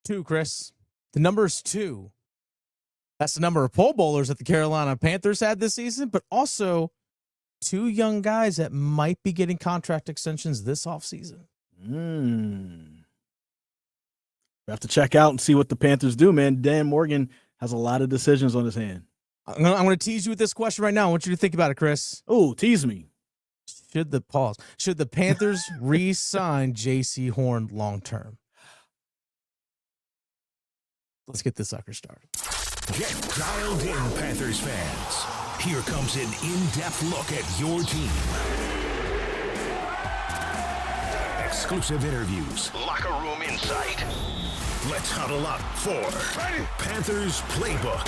2, Chris. The number is 2. That's the number of Pro Bowlers that the Carolina Panthers had this season, but also 2 young guys that might be getting contract extensions this offseason. We have to check out and see what the Panthers do, man. Dan Morgan has a lot of decisions on his hand. I'm going to tease you with this question right now. I want you to think about it, Chris. Oh, tease me. Should the Panthers re-sign Jaycee Horn long-term? Let's get this sucker started. Get dialed in, Panthers fans. Here comes an in-depth look at your team. Exclusive interviews. Locker room insight. Let's huddle up for Panthers Playbook.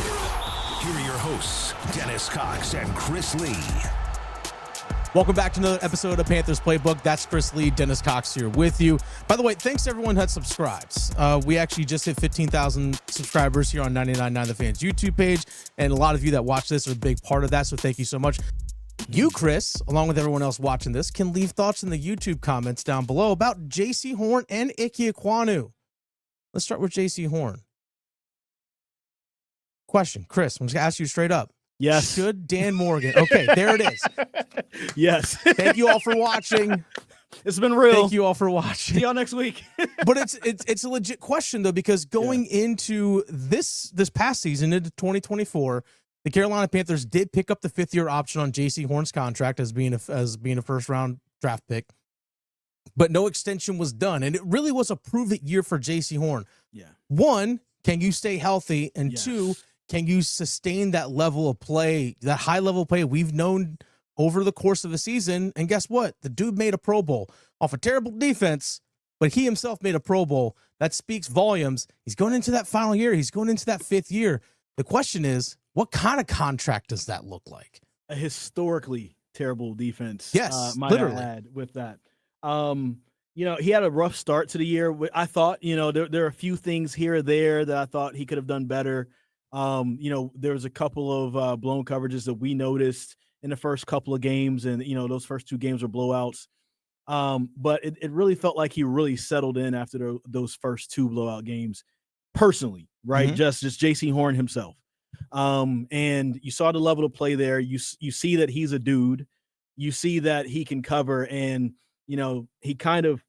Here are your hosts, Dennis Cox and Chris Lea. Welcome back to another episode of Panthers Playbook. That's Chris Lea, Dennis Cox here with you. By the way, thanks to everyone that subscribes. We actually just hit 15,000 subscribers here on 99.9 The Fans YouTube page, and a lot of you that watch this are a big part of that, so thank you so much. You, Chris, along with everyone else watching this, can leave thoughts in the YouTube comments down below about Jaycee Horn and Ikem Ekwonu. Let's start with Jaycee Horn. Question, Chris, I'm just going to ask you straight up. Yes. Should Dan Morgan? Okay, there it is. Yes. Thank you all for watching. It's been real. Thank you all for watching. See y'all next week. But it's a legit question though, because going into this past season, into 2024, the Carolina Panthers did pick up the 5th-year option on Jaycee Horn's contract as being a first-round draft pick, but no extension was done, and it really was a prove-it year for Jaycee Horn. Yeah. 1, can you stay healthy? And 2, can you sustain that level of play, that high level of play we've known over the course of the season? And guess what? The dude made a Pro Bowl off a terrible defense, but he himself made a Pro Bowl. That speaks volumes. He's going into that final year. He's going into that 5th year. The question is, what kind of contract does that look like? A historically terrible defense. Yes, literally. Add with that. He had a rough start to the year. I thought, there are a few things here or there that I thought he could have done better. There was a couple of blown coverages that we noticed in the first couple of games, and those first 2 games were blowouts. But it really felt like he really settled in after those first 2 blowout games, personally, right? Mm-hmm. Just Jaycee Horn himself. And you saw the level of play there. You see that he's a dude. You see that he can cover, and he kind of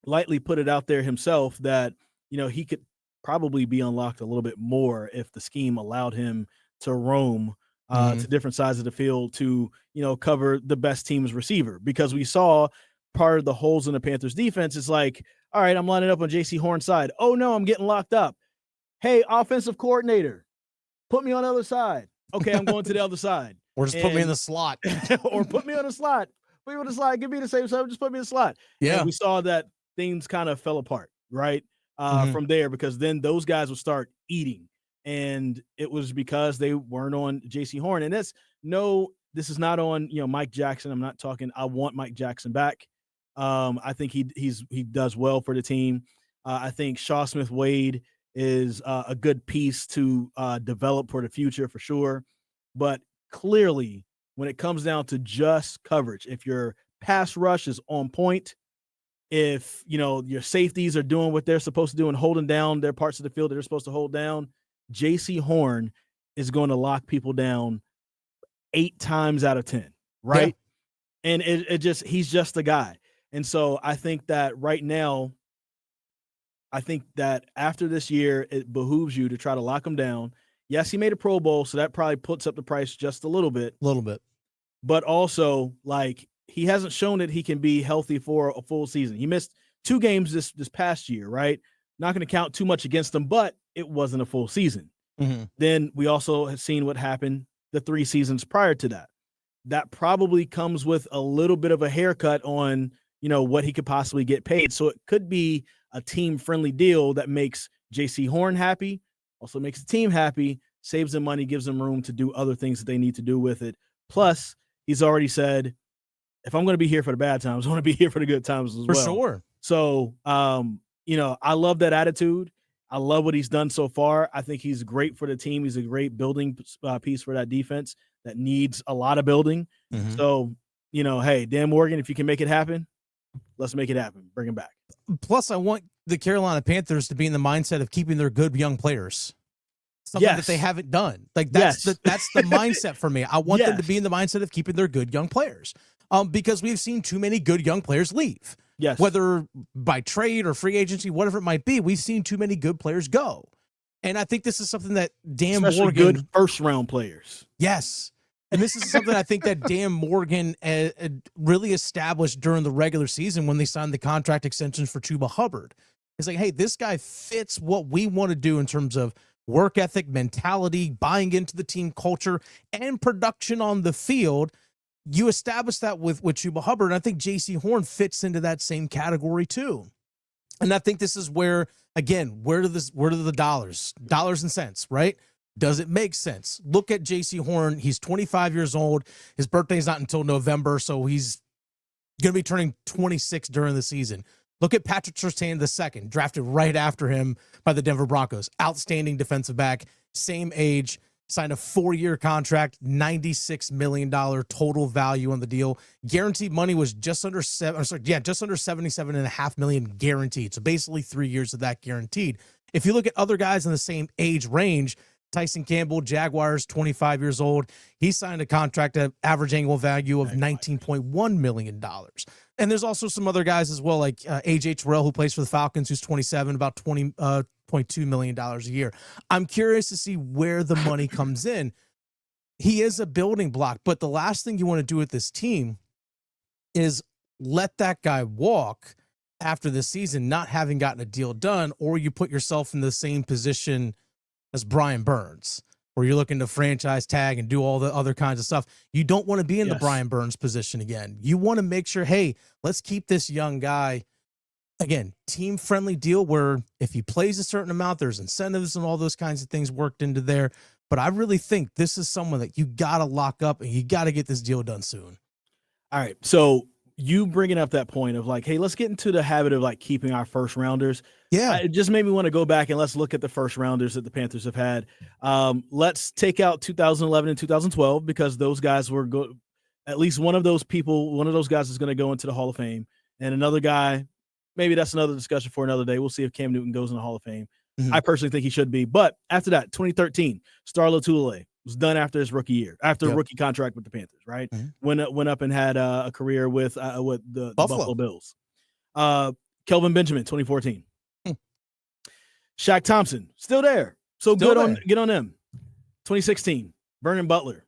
lightly put it out there himself that he could probably be unlocked a little bit more if the scheme allowed him to roam to different sides of the field to, cover the best team's receiver. Because we saw part of the holes in the Panthers defense is like, all right, I'm lining up on Jaycee Horn's side. Oh no, I'm getting locked up. Hey, offensive coordinator, put me on the other side. Okay, I'm going to the other side. Or just put me in the slot. Or put me on the slot. Put me on the slot. Give me the same side. Just put me in the slot. Yeah. And we saw that things kind of fell apart, right? From there, because then those guys would start eating, and it was because they weren't on Jaycee Horn. And this is not on Mike Jackson. I'm not talking. I want Mike Jackson back. I think he does well for the team. I think Shaw Smith-Wade is a good piece to develop for the future for sure. But clearly, when it comes down to just coverage, if your pass rush is on point, if your safeties are doing what they're supposed to do and holding down their parts of the field that they're supposed to hold down, Jaycee Horn is going to lock people down 8 times out of 10, right? Yeah. And he's just a guy. And so I think that right now, after this year, it behooves you to try to lock him down. Yes, he made a Pro Bowl, so that probably puts up the price just a little bit. But also, he hasn't shown that he can be healthy for a full season. He missed 2 games this past year, right? Not going to count too much against him, but it wasn't a full season. Mm-hmm. Then we also have seen what happened the 3 seasons prior to that. That probably comes with a little bit of a haircut on, what he could possibly get paid. So it could be a team-friendly deal that makes Jaycee Horn happy, also makes the team happy, saves them money, gives them room to do other things that they need to do with it. Plus, he's already said, if I'm going to be here for the bad times, I want to be here for the good times as well. For sure. So, I love that attitude. I love what he's done so far. I think he's great for the team. He's a great building piece for that defense that needs a lot of building. Mm-hmm. So, hey, Dan Morgan, if you can make it happen, let's make it happen. Bring him back. Plus, I want the Carolina Panthers to be in the mindset of keeping their good young players. Something that they haven't done. Like that's the mindset for me. I want them to be in the mindset of keeping their good young players. Because we've seen too many good young players leave. Yes. Whether by trade or free agency, whatever it might be, we've seen too many good players go. And I think this is something that Dan Morgan, good first round players. Yes. And this is something I think that Dan Morgan really established during the regular season when they signed the contract extensions for Chuba Hubbard. It's like, hey, this guy fits what we want to do in terms of work ethic, mentality, buying into the team culture, and production on the field. You establish that with Chuba Hubbard, and I think Jaycee Horn fits into that same category too. And I think this is where, again, where do the dollars and cents, right? Does it make sense? Look at Jaycee Horn. He's 25 years old. His birthday's not until November, so he's going to be turning 26 during the season. Look at Patrick Surtain II, drafted right after him by the Denver Broncos. Outstanding defensive back, same age, signed a 4-year contract, $96 million total value on the deal. Guaranteed money was just under $77.5 million guaranteed. So basically 3 years of that guaranteed. If you look at other guys in the same age range, Tyson Campbell, Jaguars, 25 years old. He signed a contract at average annual value of $19.1 million. And there's also some other guys as well, like A.J. Terrell, who plays for the Falcons, who's 27, about $20.2 million a year. I'm curious to see where the money comes in. He is a building block, but the last thing you want to do with this team is let that guy walk after the season, not having gotten a deal done, or you put yourself in the same position as Brian Burns, where you're looking to franchise tag and do all the other kinds of stuff. You don't want to be in the Brian Burns position again. You want to make sure, hey, let's keep this young guy, again, team-friendly deal where if he plays a certain amount, there's incentives and all those kinds of things worked into there. But I really think this is someone that you got to lock up and you got to get this deal done soon. All right, so you bringing up that point of like, hey, let's get into the habit of like keeping our first rounders. Yeah. It just made me want to go back and let's look at the first rounders that the Panthers have had. Let's take out 2011 and 2012 because those guys were at least one of those guys is going to go into the Hall of Fame. And another guy, maybe that's another discussion for another day. We'll see if Cam Newton goes in the Hall of Fame. Mm-hmm. I personally think he should be. But after that, 2013, Star Lotulelei was done after his rookie year, after a rookie contract with the Panthers, right? Mm-hmm. Went up and had a career with the Buffalo Bills. Kelvin Benjamin, 2014. Shaq Thompson, still there. So still good there. Get on them. 2016, Vernon Butler,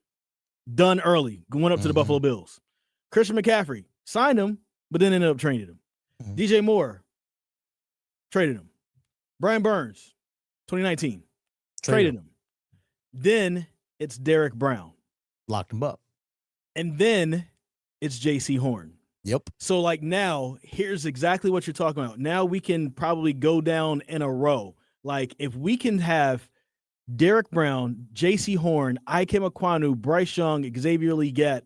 done early, went up to the Buffalo Bills. Christian McCaffrey, signed him, but then ended up trading him. DJ Moore, traded him. Brian Burns, 2019, traded him. Then it's Derrick Brown. Locked him up. And then it's Jaycee Horn. Yep. So like now, here's exactly what you're talking about. Now we can probably go down in a row. Like if we can have Derrick Brown, Jaycee Horn, Ikem Ekwonu, Bryce Young, Xavier Legette,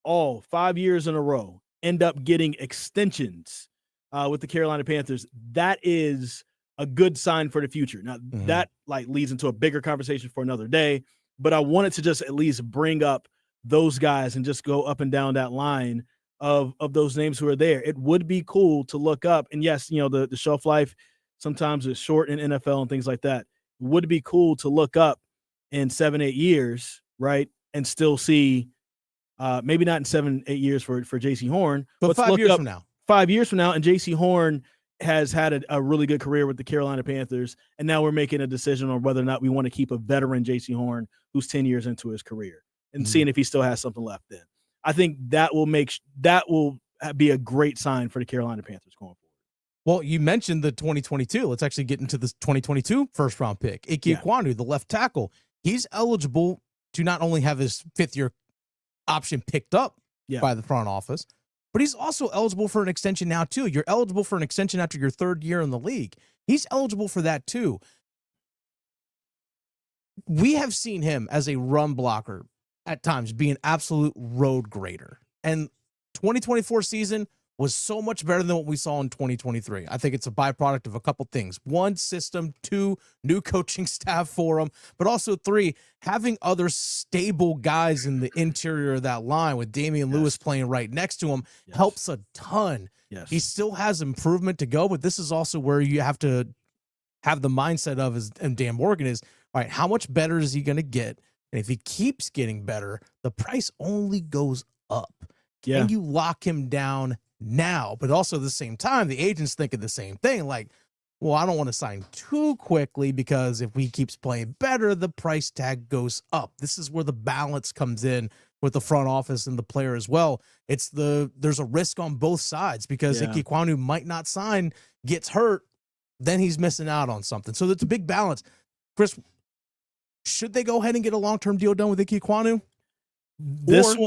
all 5 years in a row, end up getting extensions with the Carolina Panthers, that is a good sign for the future. Now that like leads into a bigger conversation for another day, but I wanted to just at least bring up those guys and just go up and down that line of those names who are there. It would be cool to look up, and yes, you know, the shelf life sometimes is short in NFL and things like that. It would be cool to look up in 7-8 years, right, and still see maybe not in 7-8 years for Jaycee Horn, but 5 years from now. 5 years from now, and Jaycee Horn has had a really good career with the Carolina Panthers, and now we're making a decision on whether or not we want to keep a veteran Jaycee Horn who's 10 years into his career and seeing if he still has something left then. I think that will be a great sign for the Carolina Panthers going forward. Well, you mentioned the 2022. Let's actually get into this 2022 first-round pick. Ike Ekwonu, the left tackle, he's eligible to not only have his fifth-year option picked up by the front office, but he's also eligible for an extension now, too. You're eligible for an extension after your third year in the league. He's eligible for that, too. We have seen him as a run blocker at times be an absolute road grader. And 2024 season was so much better than what we saw in 2023. I think it's a byproduct of a couple things. One, system. Two, new coaching staff for him. But also three, having other stable guys in the interior of that line with Damian Lewis playing right next to him helps a ton. Yes. He still has improvement to go, but this is also where you have to have the mindset of, as Dan Morgan is, all right, how much better is he going to get? And if he keeps getting better, the price only goes up. Can you lock him down now? But also at the same time, the agent's thinking the same thing. Like, well, I don't want to sign too quickly because if he keeps playing better, the price tag goes up. This is where the balance comes in with the front office and the player as well. There's a risk on both sides because Icky Ekwonu might not sign, gets hurt, then he's missing out on something. So it's a big balance. Chris, should they go ahead and get a long-term deal done with Icky Ekwonu?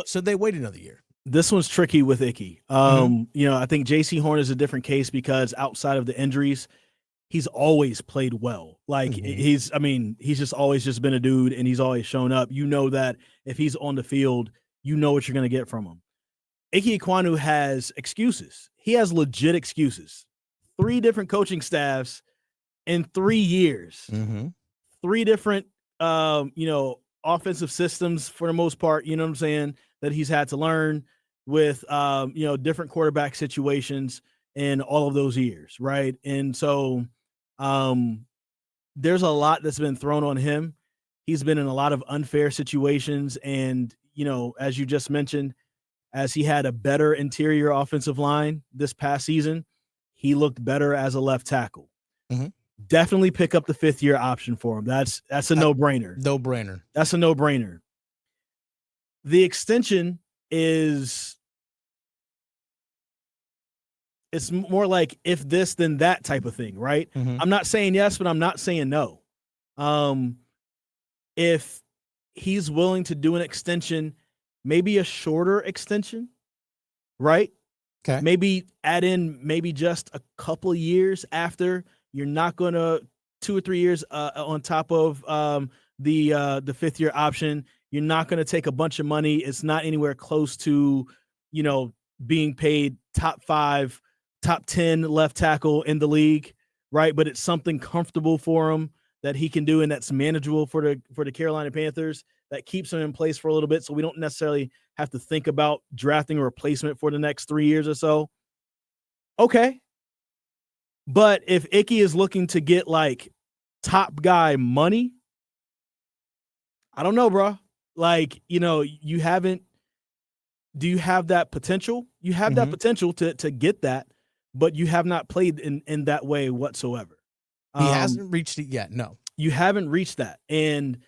Should they wait another year? This one's tricky with Icky. I think Jaycee Horn is a different case because outside of the injuries, he's always played well. Like he's just always just been a dude and he's always shown up. You know that if he's on the field, you know what you're going to get from him. Ikem Ekwonu has excuses. He has legit excuses. 3 different coaching staffs in 3 years. 3 different, offensive systems for the most part, you know what I'm saying, that he's had to learn with, different quarterback situations in all of those years, right? And so there's a lot that's been thrown on him. He's been in a lot of unfair situations. And, as you just mentioned, as he had a better interior offensive line this past season, he looked better as a left tackle. Definitely pick up the 5th-year option for him. That's a no-brainer. No-brainer. That's a no-brainer. The extension it's more like if this, then that type of thing, right? I'm not saying yes, but I'm not saying no. If he's willing to do an extension, maybe a shorter extension, right? Okay. Maybe add in maybe just a couple of years after. You're not going to 2 or 3 years on top of the 5th-year option. You're not going to take a bunch of money. It's not anywhere close to, being paid top 5, top 10 left tackle in the league, right? But it's something comfortable for him that he can do and that's manageable for the Carolina Panthers that keeps him in place for a little bit. So we don't necessarily have to think about drafting a replacement for the next 3 years or so. Okay. But if Icky is looking to get like top guy money, I don't know, bro. Like, you haven't. Do you have that potential? You have that potential to get that, but you have not played in that way whatsoever. He hasn't reached it yet. No, you haven't reached that, and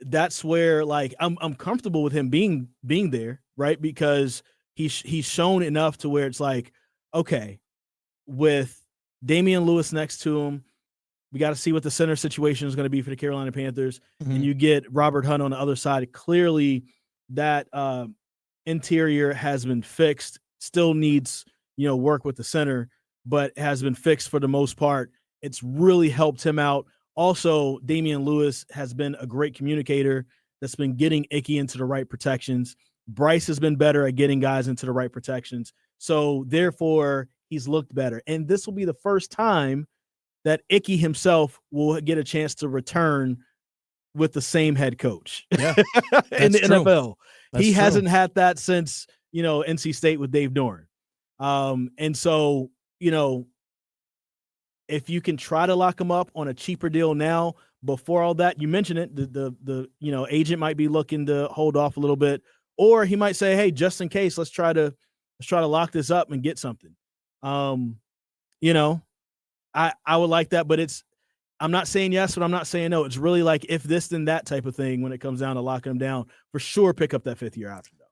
that's where like I'm comfortable with him being there, right? Because he's shown enough to where it's like, okay, with Damian Lewis next to him, we got to see what the center situation is going to be for the Carolina Panthers. And you get Robert Hunt on the other side. Clearly, that interior has been fixed. Still needs, work with the center, but has been fixed for the most part. It's really helped him out. Also, Damian Lewis has been a great communicator that's been getting Icky into the right protections. Bryce has been better at getting guys into the right protections. So, therefore, he's looked better. And this will be the first time that Icky himself will get a chance to return with the same head coach in the NFL. He hasn't had that since, NC State with Dave Doran. And so, if you can try to lock him up on a cheaper deal now, before all that, you mentioned it, the agent might be looking to hold off a little bit, or he might say, hey, just in case, let's try to lock this up and get something. I would like that, but I'm not saying yes, but I'm not saying no. It's really like if this, then that type of thing when it comes down to locking them down. For sure, pick up that 5th-year option, though.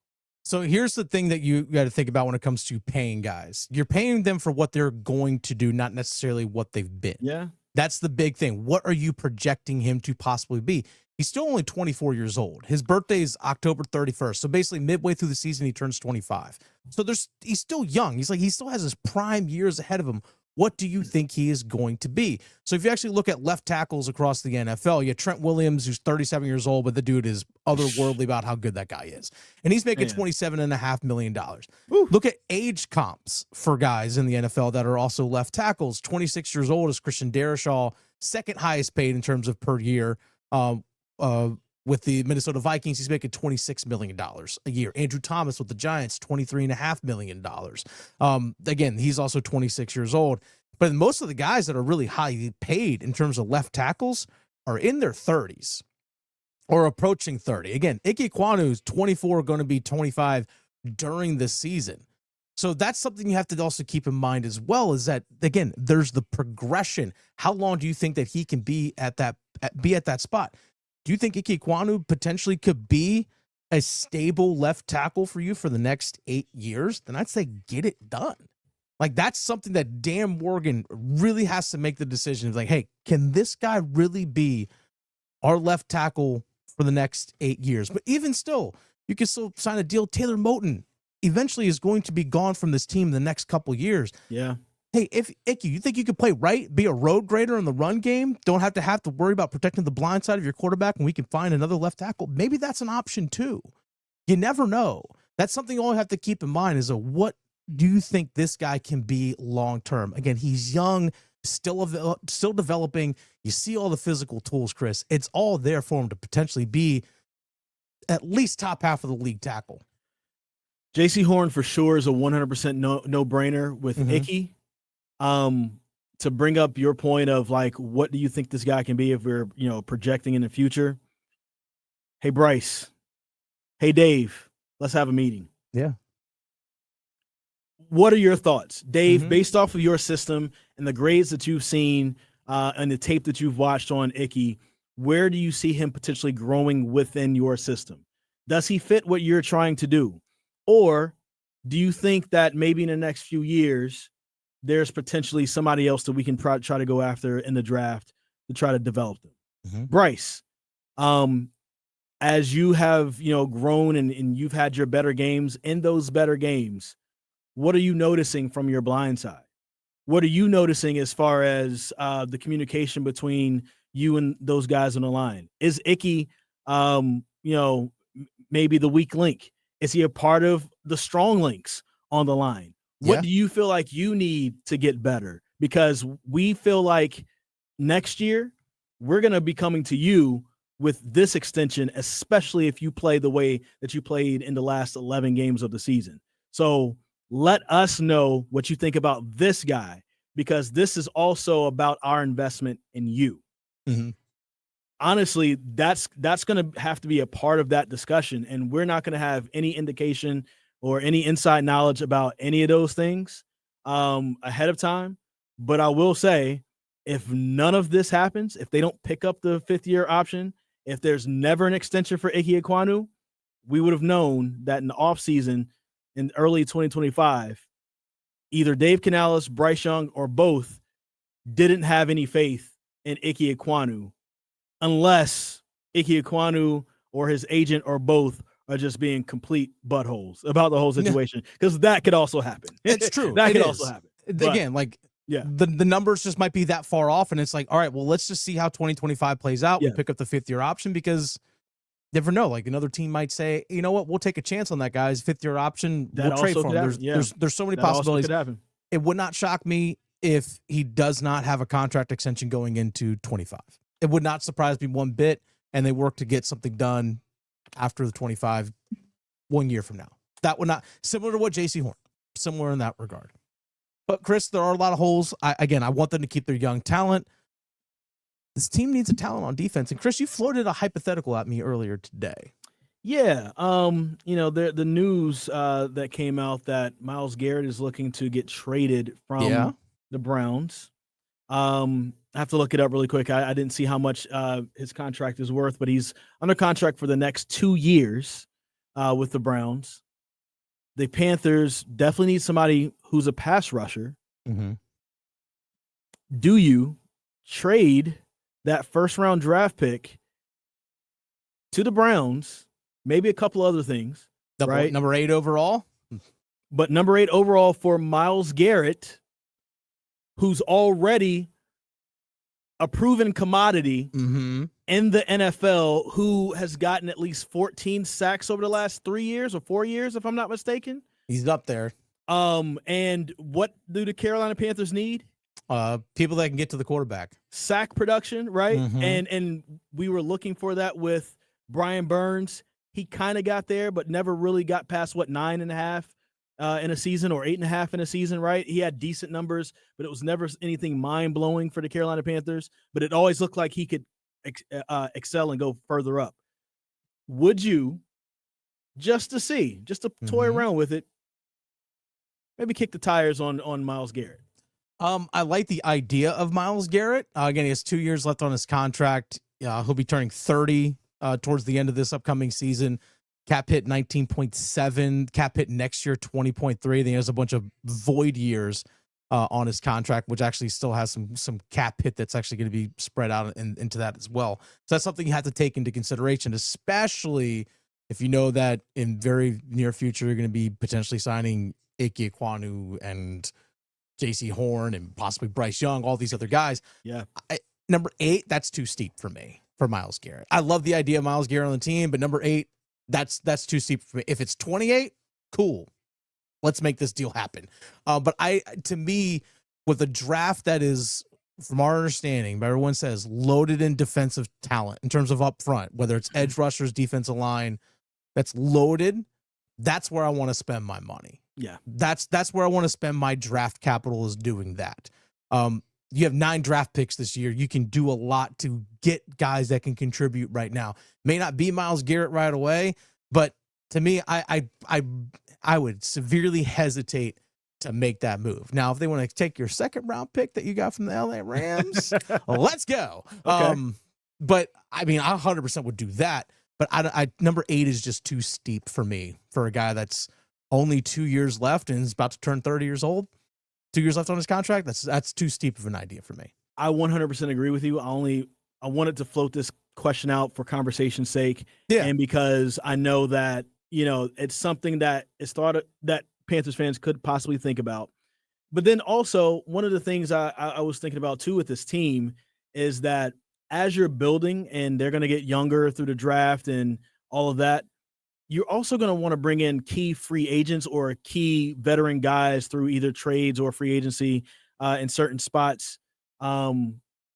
So here's the thing that you got to think about when it comes to paying guys. You're paying them for what they're going to do, not necessarily what they've been. Yeah. That's the big thing. What are you projecting him to possibly be? He's still only 24 years old. His birthday is October 31st. So basically midway through the season, he turns 25. So he's still young. He still has his prime years ahead of him. What do you think he is going to be? So if you actually look at left tackles across the NFL, you have Trent Williams, who's 37 years old, but the dude is otherworldly about how good that guy is. And he's making $27.5 million. Look at age comps for guys in the NFL that are also left tackles. 26 years old is Christian Darrisaw, second highest paid in terms of per year. With the Minnesota Vikings, he's making $26 million a year. Andrew Thomas with the Giants, $23.5 million. Again, he's also 26 years old. But most of the guys that are really highly paid in terms of left tackles are in their 30s or approaching 30. Again, Icky Ekwonu is 24, going to be 25 during the season. So that's something you have to also keep in mind as well, is that, again, there's the progression. How long do you think that he can be at that spot? Do you think Ikem Ekwonu potentially could be a stable left tackle for you for the next 8 years? Then I'd say get it done. Like, that's something that Dan Morgan really has to make the decision. It's like, hey, can this guy really be our left tackle for the next 8 years? But even still, you can still sign a deal. Taylor Moton eventually is going to be gone from this team in the next couple years. Yeah. Hey, if Icky, you think you could play right, be a road grader in the run game, don't have to worry about protecting the blind side of your quarterback, and we can find another left tackle, maybe that's an option too. You never know. That's something you only have to keep in mind is what do you think this guy can be long-term? Again, he's young, still developing. You see all the physical tools, Chris. It's all there for him to potentially be at least top half of the league tackle. Jaycee Horn for sure is a 100% no-brainer with Icky. To bring up your point of like, what do you think this guy can be if we're, projecting in the future? Hey, Bryce. Hey, Dave, let's have a meeting. Yeah. What are your thoughts, Dave, based off of your system and the grades that you've seen and the tape that you've watched on Icky? Where do you see him potentially growing within your system? Does he fit what you're trying to do? Or do you think that maybe in the next few years, there's potentially somebody else that we can try to go after in the draft to try to develop them? Bryce, as you have, grown and you've had your better games, in those better games, what are you noticing from your blind side? What are you noticing as far as the communication between you and those guys on the line? Is Icky, maybe the weak link? Is he a part of the strong links on the line? What do you feel like you need to get better? Because we feel like next year we're going to be coming to you with this extension, especially if you play the way that you played in the last 11 games of the season. So let us know what you think about this guy, because this is also about our investment in you. Honestly, that's going to have to be a part of that discussion, and we're not going to have any indication or any inside knowledge about any of those things ahead of time. But I will say, if none of this happens, if they don't pick up the 5th-year option, if there's never an extension for Ikem Ekwonu, we would have known that in the offseason in early 2025, either Dave Canales, Bryce Young, or both didn't have any faith in Ikem Ekwonu, unless Ikem Ekwonu or his agent or both are just being complete buttholes about the whole situation, because that could also happen. It's true. That could also happen. Again, the numbers just might be that far off, and it's like, all right, well, let's just see how 2025 plays out. We pick up the 5th-year option, because you never know. Like, another team might say, you know what, we'll take a chance on that guy's 5th-year option. We'll trade for him. There's so many possibilities. It would not shock me if he does not have a contract extension going into 25. It would not surprise me one bit, and they work to get something done after the 25, 1 year from now. That would not, similar to what Jaycee Horn, similar in that regard. But Chris, there are a lot of holes. I want them to keep their young talent. This team needs a talent on defense. And Chris, you floated a hypothetical at me earlier today. Yeah. The news that came out that Myles Garrett is looking to get traded from the Browns. I have to look it up really quick. I didn't see how much his contract is worth, but he's under contract for the next 2 years with the Browns. The Panthers definitely need somebody who's a pass rusher. Do you trade that first-round draft pick to the Browns, maybe a couple other things, right? Number 8 overall? But number 8 overall for Myles Garrett, who's already a proven commodity in the NFL, who has gotten at least 14 sacks over the last 3 years or 4 years, if I'm not mistaken. He's up there. And what do the Carolina Panthers need? People that can get to the quarterback. Sack production, right? And we were looking for that with Brian Burns. He kind of got there, but never really got past 9.5 in a season, or 8.5 in a season, right? He had decent numbers, but it was never anything mind-blowing for the Carolina Panthers. But it always looked like he could excel and go further up. Would you, just to toy around with it, maybe kick the tires on Myles Garrett? I like the idea of Myles Garrett. Again, he has 2 years left on his contract. He'll be turning 30 towards the end of this upcoming season. Cap hit 19.7. Cap hit next year 20.3. Then he has a bunch of void years on his contract, which actually still has some cap hit that's actually going to be spread out into that as well. So that's something you have to take into consideration, especially if you know that in very near future you're going to be potentially signing Ikem Ekwonu and Jaycee Horn and possibly Bryce Young, all these other guys. Yeah. Number 8, that's too steep for me, for Myles Garrett. I love the idea of Myles Garrett on the team, but number 8, that's too steep for me. If it's 28, cool. Let's make this deal happen. But to me, with a draft that is, from our understanding, but everyone says, loaded in defensive talent in terms of up front, whether it's edge rushers, defensive line, that's loaded, that's where I want to spend my money. Yeah. That's where I want to spend my draft capital, is doing that. You have 9 draft picks this year. You can do a lot to get guys that can contribute right now. May not be Myles Garrett right away, but to me, I would severely hesitate to make that move. Now, if they want to take your second round pick that you got from the LA Rams, let's go. Okay. But I mean, I 100% would do that. But I number 8 is just too steep for me, for a guy that's only 2 years left and is about to turn 30 years old. 2 years left on his contract. That's too steep of an idea for me. I 100% agree with you. I wanted to float this question out for conversation's sake. Yeah. And because I know that, it's something that is thought of, that Panthers fans could possibly think about. But then also, one of the things I was thinking about too with this team is that as you're building and they're going to get younger through the draft and all of that, you're also going to want to bring in key free agents or key veteran guys through either trades or free agency in certain spots,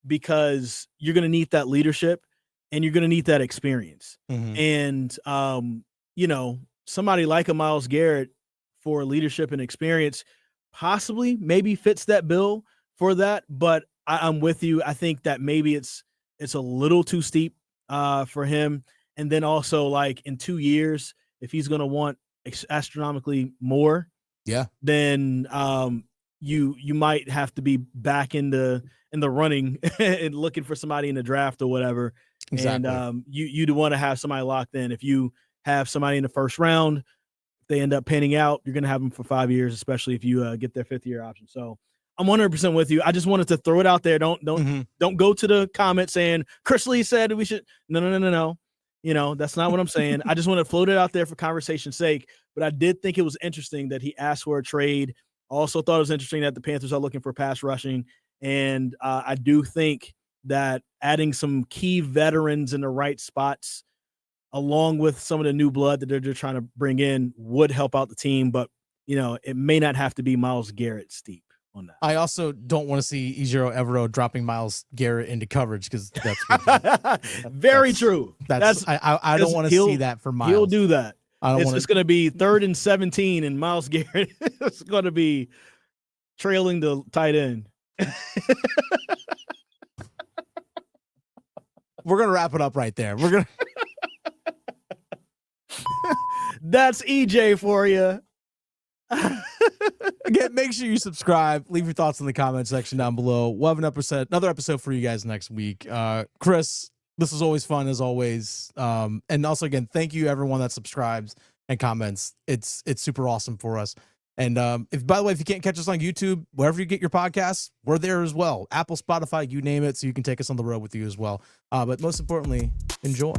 because you're going to need that leadership and you're going to need that experience. And, somebody like a Myles Garrett for leadership and experience possibly maybe fits that bill for that. But I'm with you. I think that maybe it's a little too steep for him. And then also, like, in 2 years, if he's going to want astronomically more, then you might have to be back in the running and looking for somebody in the draft or whatever. Exactly. And you'd want to have somebody locked in. If you have somebody in the first round, if they end up panning out, you're going to have them for 5 years, especially if you get their 5th-year option. So I'm 100% with you. I just wanted to throw it out there. Don't go to the comment saying Chris Lea said we should. No. That's not what I'm saying. I just want to float it out there for conversation's sake. But I did think it was interesting that he asked for a trade. Also thought it was interesting that the Panthers are looking for pass rushing. And I do think that adding some key veterans in the right spots, along with some of the new blood that they're trying to bring in, would help out the team. But, it may not have to be Myles Garrett steep on that. I also don't want to see Ejiro Evero dropping Myles Garrett into coverage, because that's very true. I don't want to see that for Myles. He'll do that. It's going to be 3rd and 17, and Myles Garrett is going to be trailing the tight end. We're going to wrap it up right there. We're going to. That's EJ for you. Again, make sure you subscribe. Leave your thoughts in the comment section down below. We'll have another episode for you guys next week. Chris, this was always fun as always. And also, again, thank you everyone that subscribes and comments. It's super awesome for us. And by the way, if you can't catch us on YouTube, wherever you get your podcasts, we're there as well. Apple, Spotify, you name it, so you can take us on the road with you as well. But most importantly, enjoy.